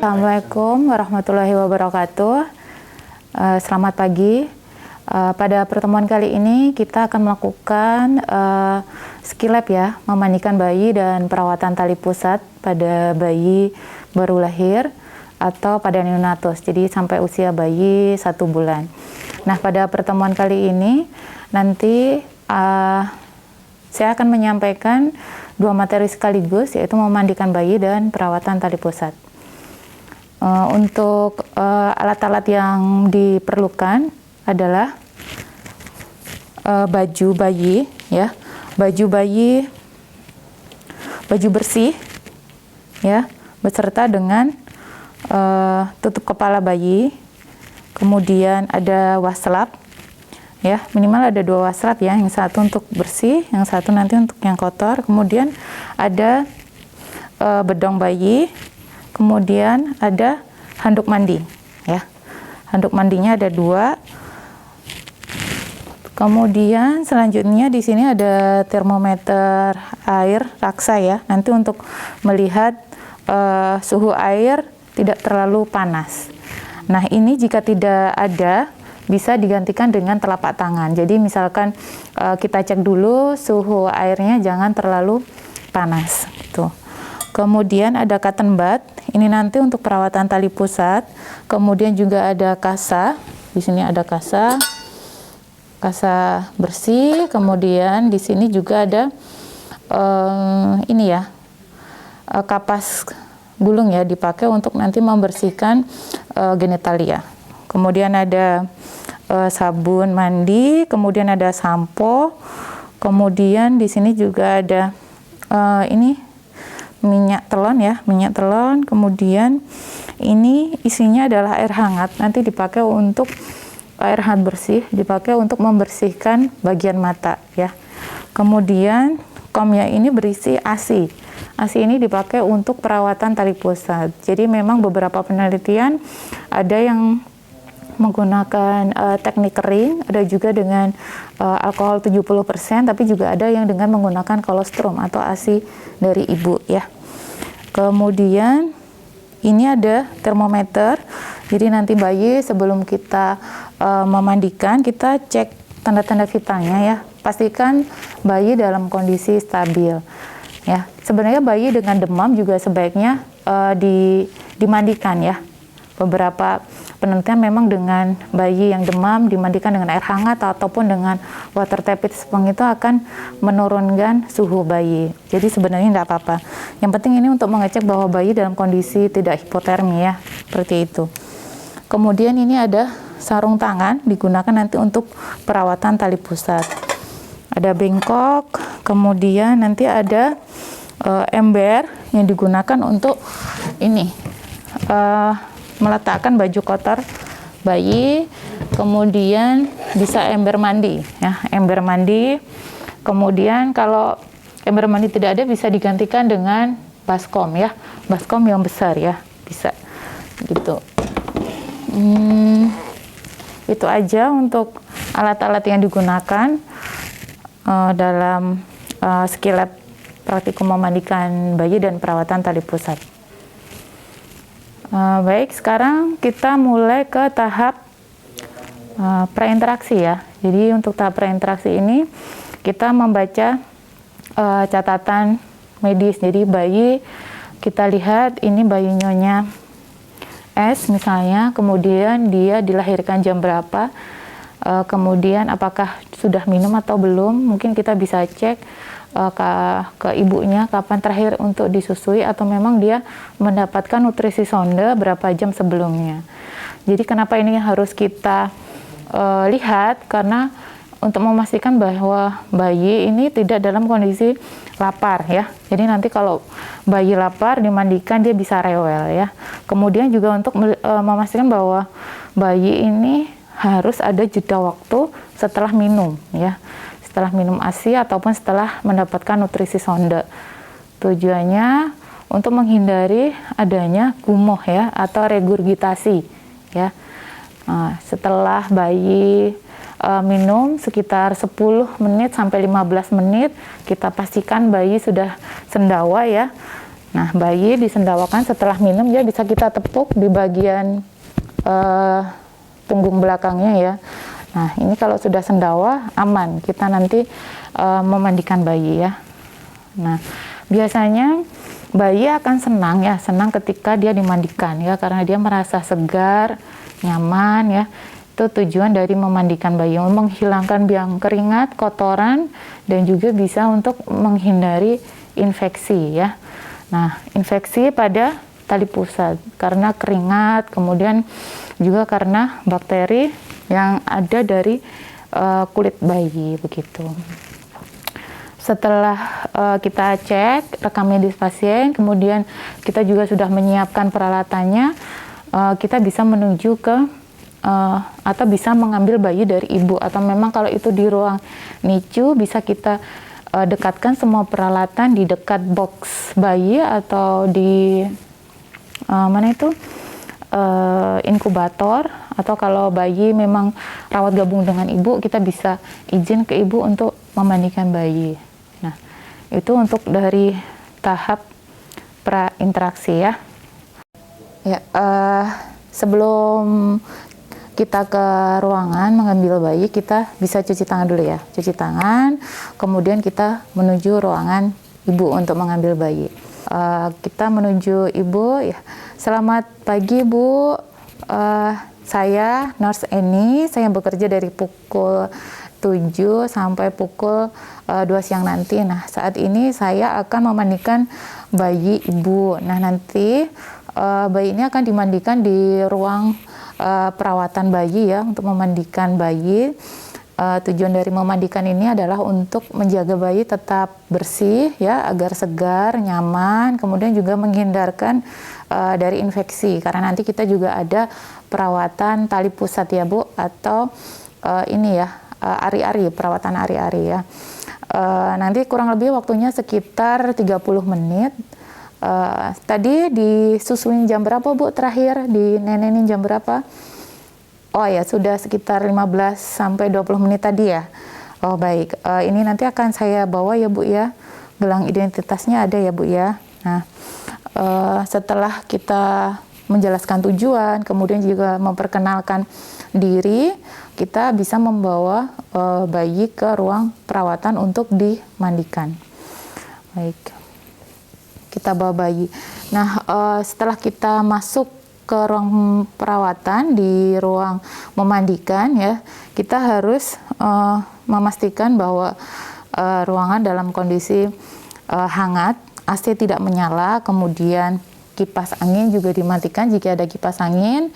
Assalamualaikum warahmatullahi wabarakatuh. Selamat pagi. Pada pertemuan kali ini kita akan melakukan skill lab ya, memandikan bayi dan perawatan tali pusat pada bayi baru lahir atau pada neonatus, jadi sampai usia bayi 1 bulan. Nah, pada pertemuan kali ini nanti saya akan menyampaikan 2 materi sekaligus, yaitu memandikan bayi dan perawatan tali pusat. Untuk alat-alat yang diperlukan adalah baju bayi, ya, baju bersih, ya, beserta dengan tutup kepala bayi. Kemudian ada waslap, ya, minimal ada 2 waslap ya, yang satu untuk bersih, yang satu nanti untuk yang kotor. Kemudian ada bedong bayi, kemudian ada handuk mandi, ya, handuk mandinya ada 2. Kemudian selanjutnya di sini ada termometer air raksa ya, nanti untuk melihat suhu air tidak terlalu panas. Nah, ini jika tidak ada, bisa digantikan dengan telapak tangan. Jadi misalkan kita cek dulu suhu airnya jangan terlalu panas gitu. Kemudian ada cotton bud, ini nanti untuk perawatan tali pusat. Kemudian juga ada kasa, di sini ada kasa bersih. Kemudian di sini juga ada ini ya, kapas bulung ya, dipakai untuk nanti membersihkan genitalia. Kemudian ada sabun mandi, kemudian ada sampo, kemudian di sini juga ada ini minyak telon ya, minyak telon. Kemudian ini isinya adalah air hangat, nanti dipakai untuk air hangat bersih, dipakai untuk membersihkan bagian mata ya. Kemudian komnya ini berisi ASI. ASI ini dipakai untuk perawatan tali pusat. Jadi memang beberapa penelitian ada yang menggunakan teknik kering, ada juga dengan alkohol 70%, tapi juga ada yang dengan menggunakan kolostrum atau ASI dari ibu ya. Kemudian ini ada termometer, jadi nanti bayi sebelum kita memandikan, kita cek tanda-tanda vitalnya ya, pastikan bayi dalam kondisi stabil ya. Sebenarnya bayi dengan demam juga sebaiknya dimandikan ya. Beberapa penelitian memang dengan bayi yang demam dimandikan dengan air hangat ataupun dengan water tepid spong itu akan menurunkan suhu bayi. Jadi sebenarnya tidak apa-apa. Yang penting ini untuk mengecek bahwa bayi dalam kondisi tidak hipotermi ya, seperti itu. Kemudian ini ada sarung tangan, digunakan nanti untuk perawatan tali pusat. Ada bengkok, kemudian nanti ada ember yang digunakan untuk ini meletakkan baju kotor bayi. Kemudian bisa ember mandi ya, ember mandi. Kemudian kalau ember mandi tidak ada, bisa digantikan dengan baskom ya, baskom yang besar ya, bisa gitu. Itu aja untuk alat-alat yang digunakan dalam skill lab praktikum memandikan bayi dan perawatan tali pusat. Baik, sekarang kita mulai ke tahap prainteraksi ya. Jadi untuk tahap prainteraksi ini kita membaca catatan medis. Jadi bayi, kita lihat ini bayi nyonya S misalnya, kemudian dia dilahirkan jam berapa, kemudian apakah sudah minum atau belum. Mungkin kita bisa cek ke ibunya kapan terakhir untuk disusui, atau memang dia mendapatkan nutrisi sonde berapa jam sebelumnya. Jadi kenapa ini harus kita lihat, karena untuk memastikan bahwa bayi ini tidak dalam kondisi lapar ya. Jadi nanti kalau bayi lapar dimandikan dia bisa rewel ya. Kemudian juga untuk memastikan bahwa bayi ini harus ada jeda waktu setelah minum ya, setelah minum ASI ataupun setelah mendapatkan nutrisi sonde. Tujuannya untuk menghindari adanya gumoh ya atau regurgitasi ya. Setelah bayi minum sekitar 10 menit sampai 15 menit, kita pastikan bayi sudah sendawa ya. Nah, bayi disendawakan setelah minum ya, bisa kita tepuk di bagian punggung belakangnya ya. Nah, ini kalau sudah sendawa aman, kita nanti memandikan bayi ya. Nah, biasanya bayi akan senang ya, senang ketika dia dimandikan ya, karena dia merasa segar, nyaman ya. Itu tujuan dari memandikan bayi, menghilangkan biang keringat, kotoran, dan juga bisa untuk menghindari infeksi ya. Nah, infeksi pada tali pusat karena keringat, kemudian juga karena bakteri yang ada dari kulit bayi begitu. Setelah kita cek rekam medis pasien, kemudian kita juga sudah menyiapkan peralatannya, kita bisa menuju ke atau bisa mengambil bayi dari ibu, atau memang kalau itu di ruang NICU bisa kita dekatkan semua peralatan di dekat box bayi atau di inkubator, atau kalau bayi memang rawat gabung dengan ibu, kita bisa izin ke ibu untuk memandikan bayi. Nah, itu untuk dari tahap pra-interaksi ya. Ya, sebelum kita ke ruangan mengambil bayi, kita bisa cuci tangan dulu ya. Cuci tangan, kemudian kita menuju ruangan ibu untuk mengambil bayi. Kita menuju ibu ya. Selamat pagi Bu, saya Nurse Eni, saya bekerja dari pukul 7 sampai pukul 2 siang nanti. Nah, saat ini saya akan memandikan bayi ibu. Nah, nanti bayi ini akan dimandikan di ruang perawatan bayi ya, untuk memandikan bayi. Tujuan dari memandikan ini adalah untuk menjaga bayi tetap bersih ya, agar segar, nyaman, kemudian juga menghindarkan dari infeksi, karena nanti kita juga ada perawatan tali pusat ya Bu, atau ini ya, ari-ari, perawatan ari-ari ya. Nanti kurang lebih waktunya sekitar 30 menit. Tadi disusuin jam berapa Bu terakhir? Dinenenin jam berapa? Oh ya, sudah sekitar 15 sampai 20 menit tadi ya. Oh baik, ini nanti akan saya bawa ya Bu ya. Gelang identitasnya ada ya Bu ya. Nah, setelah kita menjelaskan tujuan, kemudian juga memperkenalkan diri, kita bisa membawa bayi ke ruang perawatan untuk dimandikan. Baik, kita bawa bayi. Nah, setelah kita masuk ke ruang perawatan, di ruang memandikan ya, kita harus memastikan bahwa ruangan dalam kondisi hangat, AC tidak menyala, kemudian kipas angin juga dimatikan jika ada kipas angin.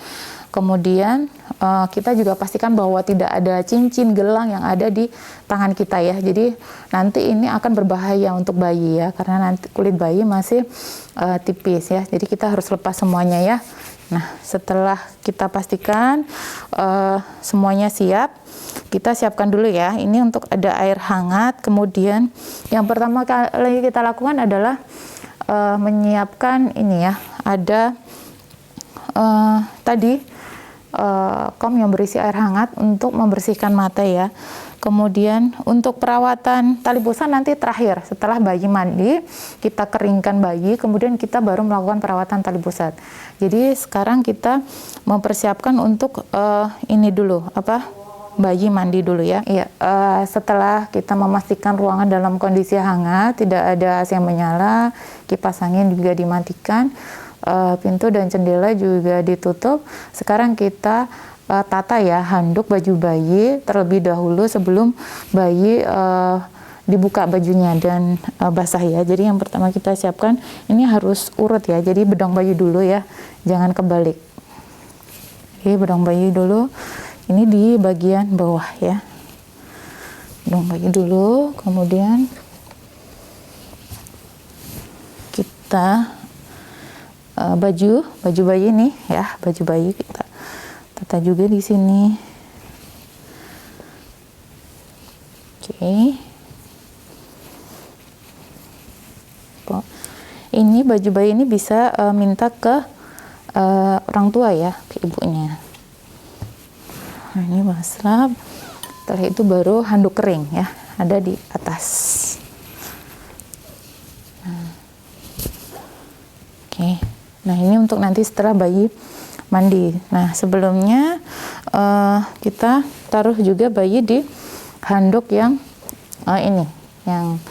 Kemudian kita juga pastikan bahwa tidak ada cincin gelang yang ada di tangan kita ya. Jadi nanti ini akan berbahaya untuk bayi ya, karena nanti kulit bayi masih tipis ya. Jadi kita harus lepas semuanya ya. Nah, setelah kita pastikan semuanya siap, kita siapkan dulu ya. Ini untuk ada air hangat. Kemudian yang pertama kali kita lakukan adalah menyiapkan ini ya. Ada kom yang berisi air hangat untuk membersihkan mata ya. Kemudian untuk perawatan tali pusat nanti terakhir, setelah bayi mandi, kita keringkan bayi, kemudian kita baru melakukan perawatan tali pusat. Jadi sekarang kita mempersiapkan untuk ini dulu, bayi mandi dulu ya. Iya, setelah kita memastikan ruangan dalam kondisi hangat, tidak ada AC yang menyala, kipas angin juga dimatikan, pintu dan jendela juga ditutup. Sekarang kita tata ya handuk baju bayi terlebih dahulu sebelum bayi dibuka bajunya dan basah ya. Jadi yang pertama kita siapkan, ini harus urut ya, jadi bedong bayi dulu ya, jangan kebalik. Oke, bedong bayi dulu, ini di bagian bawah ya, bedong bayi dulu. Kemudian kita baju bayi nih ya, baju bayi kita tata juga di sini. Oke. Ini baju bayi ini bisa minta ke orang tua ya, ke ibunya. Nah, ini maslab. Setelah itu baru handuk kering ya, ada di atas. Nah. Nah, ini untuk nanti setelah bayi mandi. Nah, sebelumnya kita taruh juga bayi di handuk yang ini, yang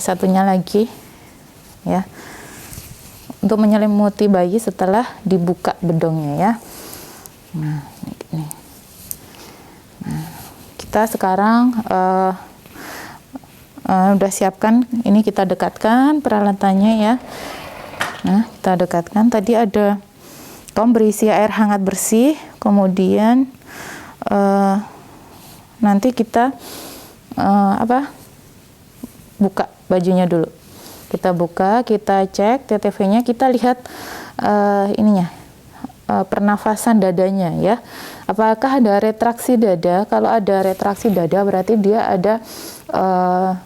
satunya lagi ya, untuk menyelimuti bayi setelah dibuka bedongnya ya. Nah, ini. Nah, kita sekarang udah siapkan, ini kita dekatkan peralatannya ya. Nah, kita dekatkan. Tadi ada kom berisi air hangat bersih, kemudian nanti kita buka bajunya dulu. Kita buka, kita cek TTV-nya, kita lihat pernafasan dadanya ya. Apakah ada retraksi dada? Kalau ada retraksi dada berarti dia ada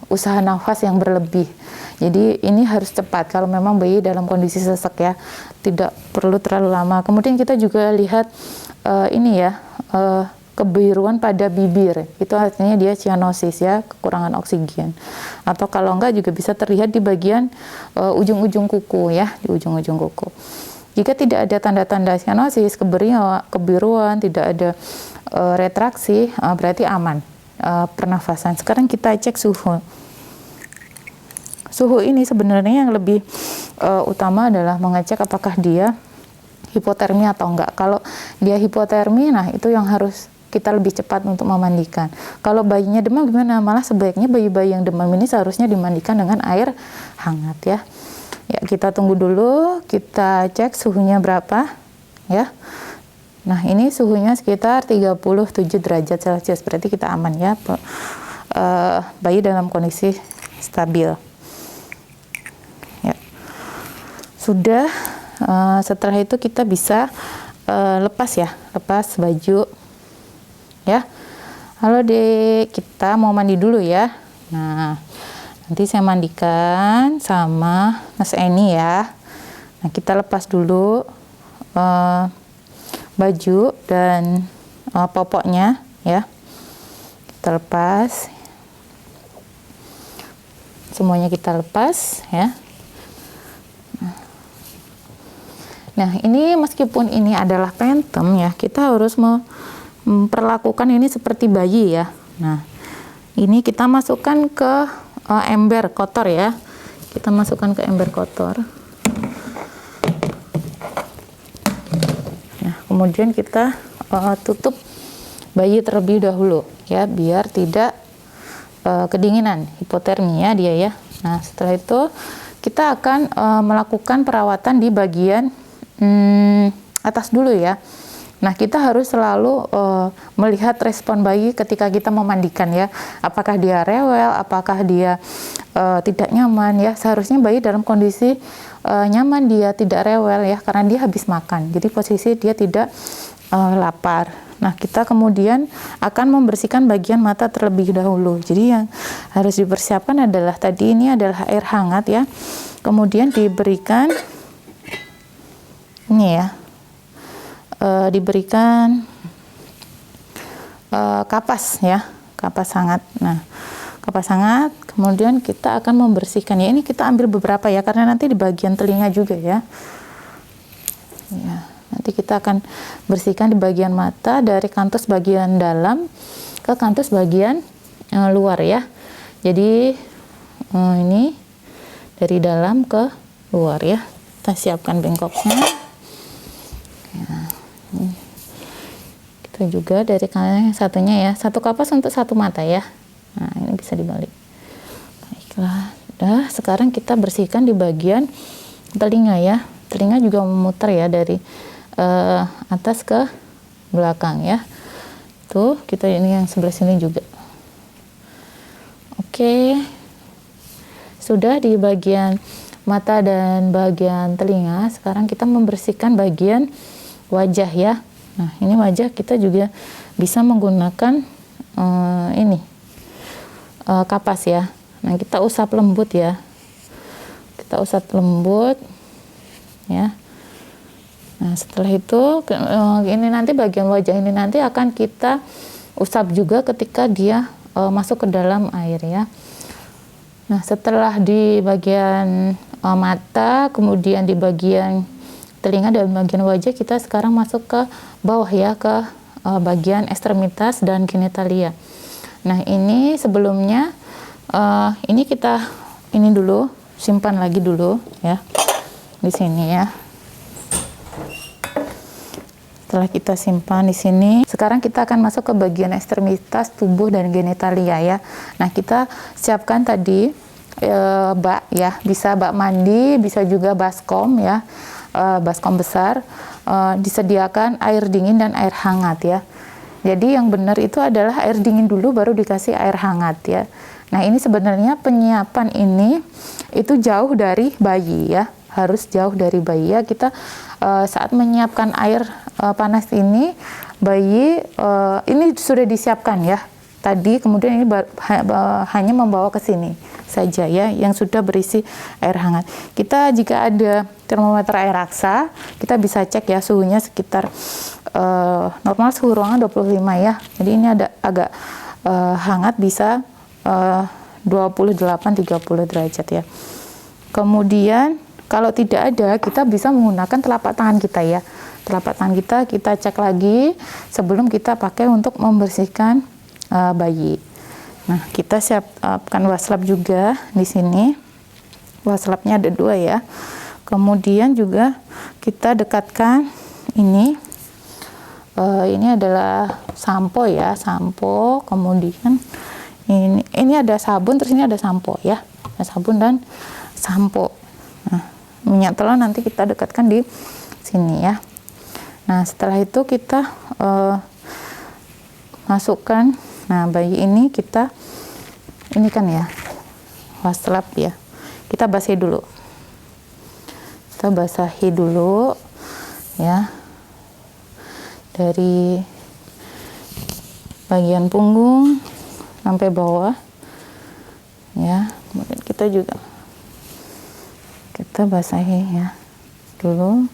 usaha nafas yang berlebih. Jadi ini harus cepat kalau memang bayi dalam kondisi sesek ya. Tidak perlu terlalu lama. Kemudian kita juga lihat kebiruan pada bibir, itu artinya dia cyanosis ya, kekurangan oksigen. Atau kalau enggak juga bisa terlihat di bagian ujung-ujung kuku ya, di ujung-ujung kuku. Jika tidak ada tanda-tanda cyanosis, kebiruan, tidak ada retraksi, berarti aman pernafasan. Sekarang kita cek suhu. Suhu ini sebenarnya yang lebih utama adalah mengecek apakah dia hipotermi atau enggak. Kalau dia hipotermi, nah itu yang harus kita lebih cepat untuk memandikan. Kalau bayinya demam gimana? Malah sebaiknya bayi-bayi yang demam ini seharusnya dimandikan dengan air hangat ya. Ya, kita tunggu dulu, kita cek suhunya berapa ya. Nah, ini suhunya sekitar 37 derajat Celcius, berarti kita aman ya. Bayi dalam kondisi stabil. Ya. Sudah, setelah itu kita bisa lepas baju. Ya, halo Dek, kita mau mandi dulu ya. Nah, nanti saya mandikan sama Mas Eni ya. Nah, kita lepas dulu baju dan popoknya ya. Kita lepas, semuanya kita lepas ya. Nah, ini meskipun ini adalah pentem ya, kita harus memperlakukan ini seperti bayi ya. Nah, ini kita masukkan ke ember kotor ya. Kita masukkan ke ember kotor. Nah, kemudian kita tutup bayi terlebih dahulu ya, biar tidak kedinginan, hipotermi ya dia ya. Nah, setelah itu kita akan melakukan perawatan di bagian atas dulu ya. Nah, kita harus selalu melihat respon bayi ketika kita memandikan ya. Apakah dia rewel, apakah dia tidak nyaman ya. Seharusnya bayi dalam kondisi nyaman, dia tidak rewel ya, karena dia habis makan. Jadi posisi dia tidak lapar. Nah, kita kemudian akan membersihkan bagian mata terlebih dahulu. Jadi yang harus dipersiapkan adalah tadi ini adalah air hangat ya. Kemudian diberikan ini ya. Diberikan kapas ya, kapas hangat. Nah, kapas hangat, kemudian kita akan membersihkan ya. Ini kita ambil beberapa ya, karena nanti di bagian telinga juga ya. Ya, nanti kita akan bersihkan di bagian mata dari kantus bagian dalam ke kantus bagian luar ya. Jadi ini dari dalam ke luar ya. Kita siapkan bengkoknya. Kita juga dari kanan yang satunya ya, satu kapas untuk satu mata ya. Nah, ini bisa dibalik. Baiklah, udah. Sekarang kita bersihkan di bagian telinga ya. Telinga juga memutar ya, dari atas ke belakang ya. Tuh, kita ini yang sebelah sini juga. Oke, sudah di bagian mata dan bagian telinga. Sekarang kita membersihkan bagian wajah ya. Nah, ini wajah kita juga bisa menggunakan kapas ya. Nah, kita usap lembut ya. Kita usap lembut ya. Nah, setelah itu ini nanti bagian wajah ini nanti akan kita usap juga ketika dia masuk ke dalam air ya. Nah, setelah di bagian mata, kemudian di bagian telinga dan bagian wajah. Kita sekarang masuk ke bawah ya, ke bagian ekstremitas dan genitalia. Nah, ini sebelumnya ini kita ini dulu, simpan lagi dulu ya di sini ya. Setelah kita simpan di sini, sekarang kita akan masuk ke bagian ekstremitas tubuh dan genitalia ya. Nah, kita siapkan tadi bak ya, bisa bak mandi, bisa juga baskom ya, baskom besar. Disediakan air dingin dan air hangat ya. Jadi yang benar itu adalah air dingin dulu baru dikasih air hangat ya. Nah, ini sebenarnya penyiapan ini itu jauh dari bayi ya, harus jauh dari bayi ya. Kita saat menyiapkan air panas ini, bayi ini sudah disiapkan ya tadi, kemudian ini hanya membawa ke sini saja ya, yang sudah berisi air hangat. Kita jika ada termometer air raksa, kita bisa cek ya suhunya sekitar normal suhu ruangan 25 ya. Jadi ini ada agak hangat, bisa 28-30 derajat ya. Kemudian kalau tidak ada, kita bisa menggunakan telapak tangan kita ya. Telapak tangan kita cek lagi sebelum kita pakai untuk membersihkan bayi. Nah, kita siapkan waslap juga di sini. Waslapnya ada 2 ya. Kemudian juga kita dekatkan ini. Ini adalah sampo ya, sampo. Kemudian ini ada sabun, terus ini ada sampo ya. Ada sabun dan sampo. Nah, minyak telon nanti kita dekatkan di sini ya. Nah, setelah itu kita masukkan. Nah, bayi ini kita ini kan ya waslap ya. Kita basahi dulu. Kita basahi dulu ya. Dari bagian punggung sampai bawah ya. Kemudian kita basahi ya dulu.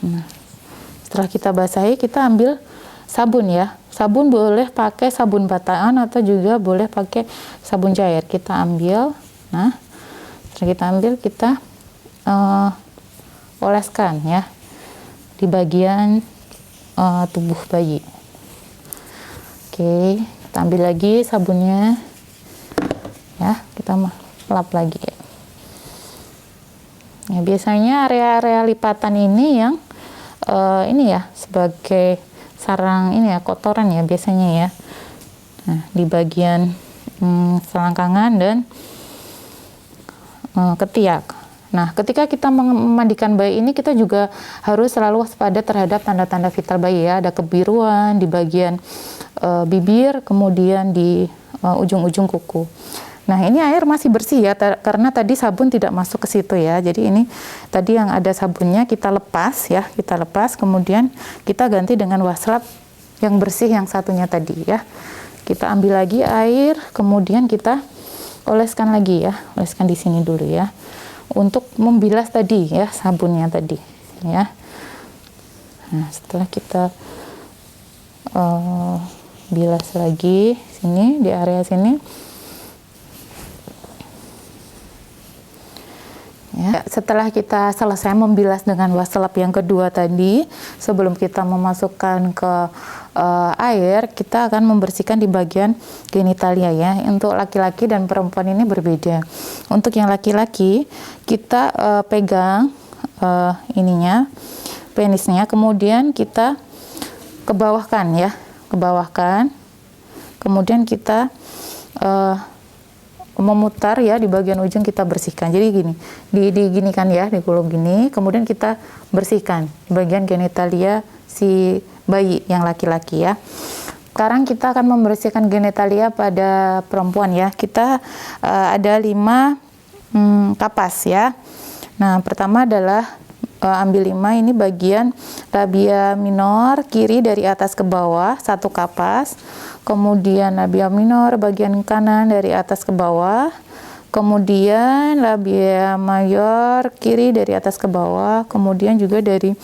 Nah, setelah kita basahi, kita ambil sabun ya. Sabun boleh pakai sabun bataan atau juga boleh pakai sabun cair. Kita ambil. Nah, setelah kita ambil, kita oleskan ya di bagian tubuh bayi. Oke, kita ambil lagi sabunnya ya, kita lap lagi ya. Biasanya area-area lipatan ini yang ini ya sebagai sarang ini ya, kotoran ya biasanya ya. Nah, di bagian selangkangan dan ketiak. Nah, ketika kita memandikan bayi ini, kita juga harus selalu waspada terhadap tanda-tanda vital bayi ya. Ada kebiruan di bagian bibir, kemudian di ujung-ujung kuku. Nah, ini air masih bersih ya, karena tadi sabun tidak masuk ke situ ya. Jadi ini tadi yang ada sabunnya kita lepas ya, kita lepas, kemudian kita ganti dengan waslap yang bersih yang satunya tadi ya. Kita ambil lagi air, kemudian kita oleskan lagi ya, oleskan di sini dulu ya, untuk membilas tadi ya sabunnya tadi ya. Nah, setelah kita bilas lagi sini di area sini ya. Setelah kita selesai membilas dengan waslap yang kedua tadi, sebelum kita memasukkan ke air, kita akan membersihkan di bagian genitalia ya. Untuk laki-laki dan perempuan ini berbeda. Untuk yang laki-laki, kita pegang ininya, penisnya, kemudian kita kebawahkan ya, kebawahkan, kemudian kita memutar ya di bagian ujung, kita bersihkan. Jadi gini, diginikan ya, digulung gini, kemudian kita bersihkan di bagian genitalia si bayi yang laki-laki ya. Sekarang kita akan membersihkan genitalia pada perempuan ya. Kita ada 5 kapas ya. Nah, pertama adalah ambil 5, ini bagian labia minor kiri dari atas ke bawah 1 kapas, kemudian labia minor bagian kanan dari atas ke bawah, kemudian labia mayor kiri dari atas ke bawah, kemudian juga dari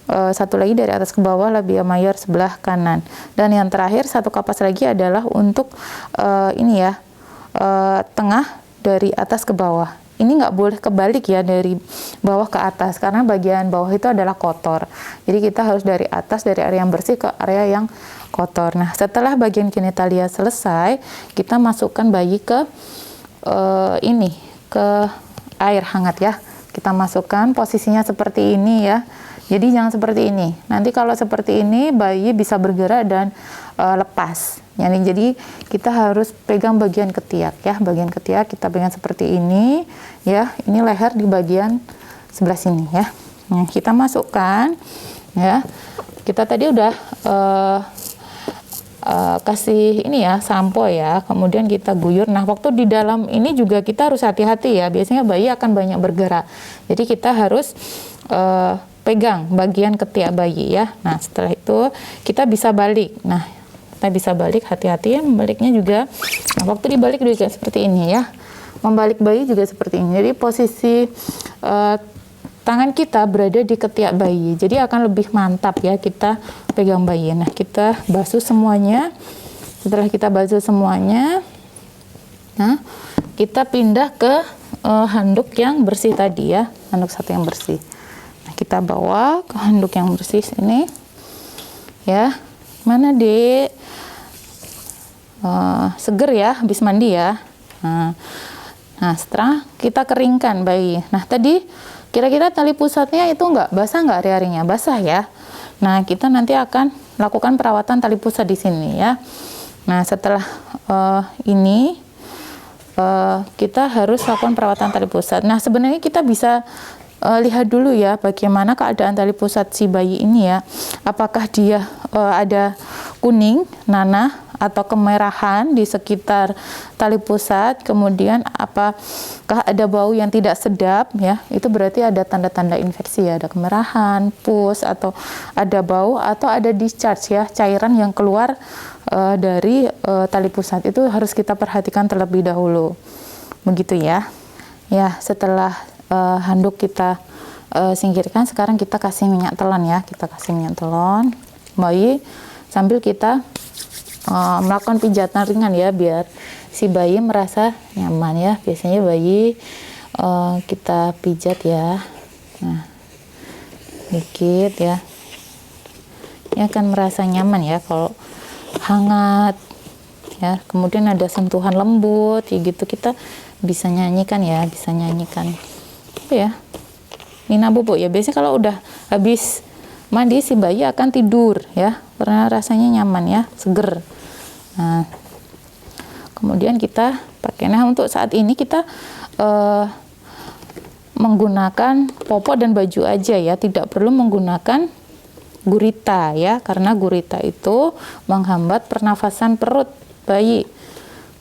1 lagi dari atas ke bawah labia mayor sebelah kanan, dan yang terakhir 1 kapas lagi adalah untuk ini ya, tengah dari atas ke bawah. ini nggak boleh kebalik ya dari bawah ke atas, karena bagian bawah itu adalah kotor. Jadi kita harus dari atas, dari area yang bersih ke area yang kotor. Nah, setelah bagian genitalia selesai, kita masukkan bayi ke ke air hangat ya. Kita masukkan posisinya seperti ini ya. Jadi jangan seperti ini. Nanti kalau seperti ini bayi bisa bergerak dan lepas. Jadi kita harus pegang bagian ketiak ya. Bagian ketiak kita pegang seperti ini ya. Ini leher di bagian sebelah sini ya. Nah, kita masukkan ya. Kita tadi udah kasih ini ya, sampo ya, kemudian kita guyur. Nah, waktu di dalam ini juga kita harus hati-hati ya, biasanya bayi akan banyak bergerak, jadi kita harus pegang bagian ketiak bayi ya. Nah, setelah itu kita bisa balik. Nah, kita bisa balik, hati-hati ya membaliknya juga. Nah, waktu dibalik juga seperti ini ya, membalik bayi juga seperti ini. Jadi posisi tangan kita berada di ketiak bayi, jadi akan lebih mantap ya kita pegang bayi. Nah, kita basuh semuanya. Setelah kita basuh semuanya, nah kita pindah ke handuk yang bersih tadi ya, handuk satu yang bersih. Nah, kita bawa ke handuk yang bersih sini ya. Mana Dek? Seger ya, habis mandi ya. Nah, setelah kita keringkan bayi. Nah, tadi kira-kira tali pusatnya itu basah nggak area-areanya? Basah ya. Nah, kita nanti akan lakukan perawatan tali pusat di sini ya. Nah, setelah ini kita harus lakukan perawatan tali pusat. Nah, sebenarnya kita bisa lihat dulu ya bagaimana keadaan tali pusat si bayi ini ya. Apakah dia ada kuning, nanah, atau kemerahan di sekitar tali pusat, kemudian apakah ada bau yang tidak sedap ya, itu berarti ada tanda-tanda infeksi ya, ada kemerahan, pus, atau ada bau, atau ada discharge ya, cairan yang keluar dari tali pusat. Itu harus kita perhatikan terlebih dahulu, begitu ya. Ya, setelah handuk kita singkirkan, sekarang kita kasih minyak telon ya, kita kasih minyak telon bayi sambil kita melakukan pijatan ringan ya, biar si bayi merasa nyaman ya. Biasanya bayi kita pijat ya, nah dikit ya, ini akan merasa nyaman ya kalau hangat ya. Kemudian ada sentuhan lembut ya gitu, kita bisa nyanyikan ya, bisa nyanyikan ya, Nina bubuk ya. Biasanya kalau udah habis mandi si bayi akan tidur ya, karena rasanya nyaman ya, seger. Nah, kemudian kita pakai. Nah, untuk saat ini kita menggunakan popok dan baju aja ya, tidak perlu menggunakan gurita ya, karena gurita itu menghambat pernafasan perut bayi.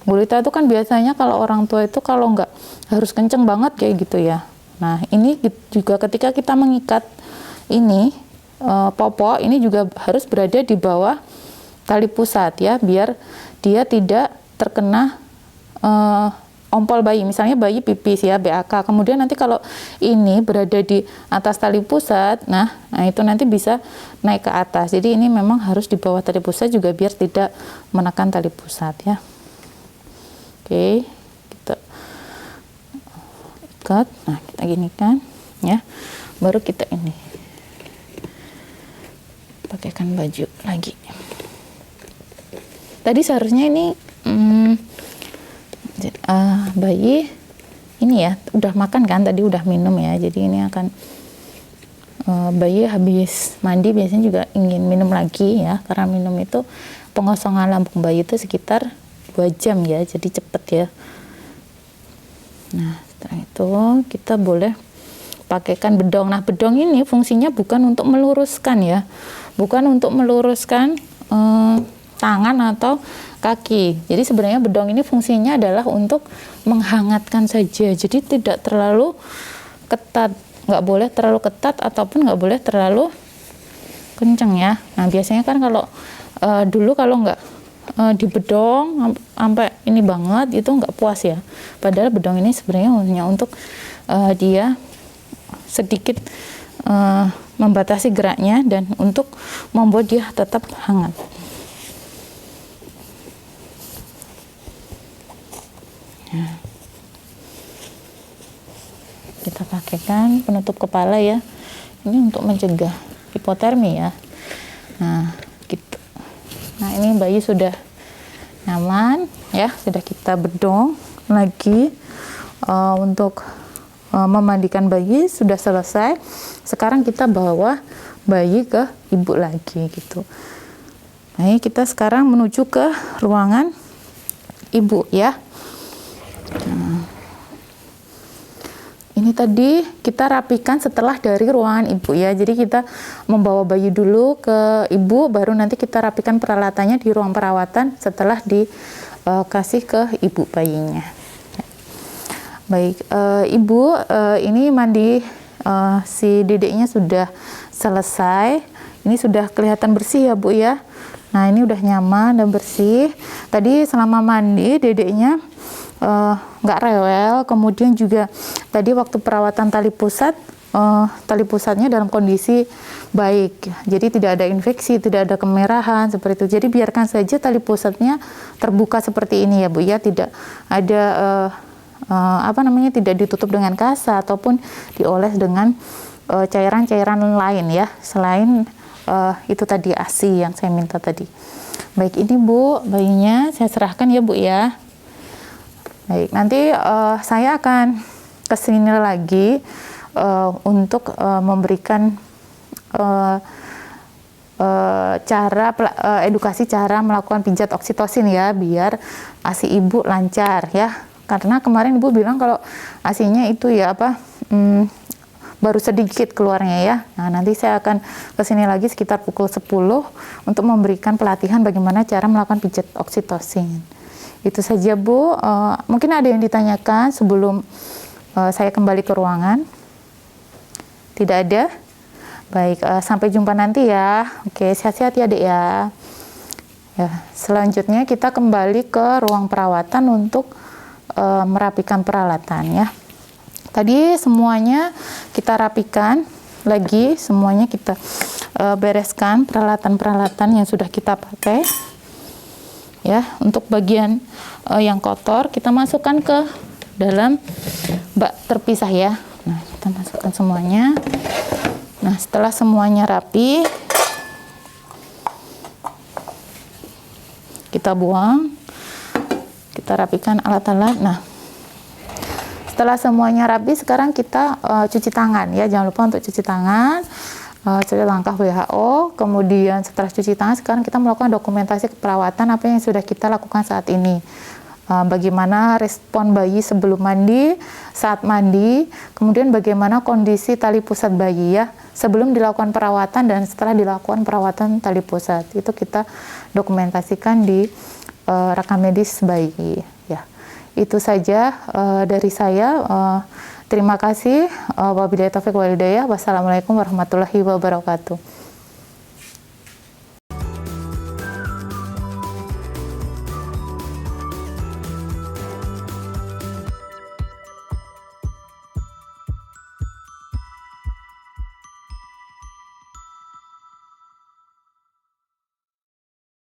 Gurita itu kan biasanya kalau orang tua itu kalau nggak harus kenceng banget kayak gitu ya. Nah, ini juga ketika kita mengikat ini popok ini juga harus berada di bawah tali pusat ya, biar dia tidak terkena ompol bayi. Misalnya bayi pipis ya, BAK, kemudian nanti kalau ini berada di atas tali pusat, nah itu nanti bisa naik ke atas. Jadi ini memang harus di bawah tali pusat juga biar tidak menekan tali pusat ya. Oke, kita ikat. Nah, kita ginikan ya, baru kita ini pakaikan baju lagi. Tadi seharusnya ini bayi ini ya udah makan kan, tadi udah minum ya, jadi ini akan bayi habis mandi biasanya juga ingin minum lagi ya, karena minum itu pengosongan lambung bayi itu sekitar 2 jam ya, jadi cepet ya. Nah, setelah itu kita boleh pakaikan bedong. Nah, bedong ini fungsinya bukan untuk meluruskan ya, bukan untuk meluruskan tangan atau kaki. Jadi sebenarnya bedong ini fungsinya adalah untuk menghangatkan saja. Jadi tidak terlalu ketat, nggak boleh terlalu ketat ataupun nggak boleh terlalu kenceng ya. Nah, biasanya kan kalau dulu kalau nggak di bedong sampai ini banget itu nggak puas ya. Padahal bedong ini sebenarnya hanya untuk dia sedikit membatasi geraknya dan untuk membuat dia tetap hangat. kita pakaikan penutup kepala ya. Ini untuk mencegah hipotermi ya. Nah, gitu. Nah, ini bayi sudah nyaman ya, sudah kita bedong lagi untuk memandikan bayi sudah selesai. Sekarang kita bawa bayi ke ibu lagi gitu. Nah, kita sekarang menuju ke ruangan ibu ya. Nah, ini tadi kita rapikan setelah dari ruangan ibu ya. Jadi kita membawa bayi dulu ke ibu, baru nanti kita rapikan peralatannya di ruang perawatan setelah dikasih ke ibu bayinya. Baik, ibu ini mandi si dedeknya sudah selesai. Ini sudah kelihatan bersih ya Bu ya. Nah, ini udah nyaman dan bersih. Tadi selama mandi dedeknya nggak rewel. Kemudian juga tadi waktu perawatan tali pusatnya dalam kondisi baik. Jadi tidak ada infeksi, tidak ada kemerahan seperti itu. Jadi biarkan saja tali pusatnya terbuka seperti ini ya Bu ya. Tidak ada tidak ditutup dengan kasa ataupun dioles dengan cairan-cairan lain ya, selain itu tadi ASI yang saya minta tadi. Baik, ini Bu bayinya saya serahkan ya Bu ya. Baik, nanti saya akan kesini lagi untuk memberikan edukasi cara melakukan pijat oksitosin ya, biar ASI ibu lancar ya. Karena kemarin ibu bilang kalau ASI-nya itu ya baru sedikit keluarnya ya. Nah, nanti saya akan kesini lagi sekitar pukul 10 untuk memberikan pelatihan bagaimana cara melakukan pijat oksitosin. Itu saja Bu. Mungkin ada yang ditanyakan sebelum saya kembali ke ruangan? Tidak ada? Baik, sampai jumpa nanti ya. Oke, sehat-sehat ya Dek ya. Ya, selanjutnya kita kembali ke ruang perawatan untuk merapikan peralatan ya. Tadi semuanya kita rapikan lagi, semuanya kita bereskan peralatan-peralatan yang sudah kita pakai ya. Untuk bagian yang kotor kita masukkan ke dalam bak terpisah ya. Nah, kita masukkan semuanya. Nah, setelah semuanya rapi kita buang, kita rapikan alat-alat. Nah, setelah semuanya rapi, sekarang kita cuci tangan ya. Jangan lupa untuk cuci tangan, sesuai langkah WHO. Kemudian setelah cuci tangan, sekarang kita melakukan dokumentasi keperawatan apa yang sudah kita lakukan saat ini. Bagaimana respon bayi sebelum mandi, saat mandi, kemudian bagaimana kondisi tali pusat bayi ya, sebelum dilakukan perawatan dan setelah dilakukan perawatan tali pusat. Itu kita dokumentasikan di rekam medis bayi ya. Itu saja dari saya. Terima kasih. Wabillahi taufiq wal hidayah. Wassalamualaikum warahmatullahi wabarakatuh.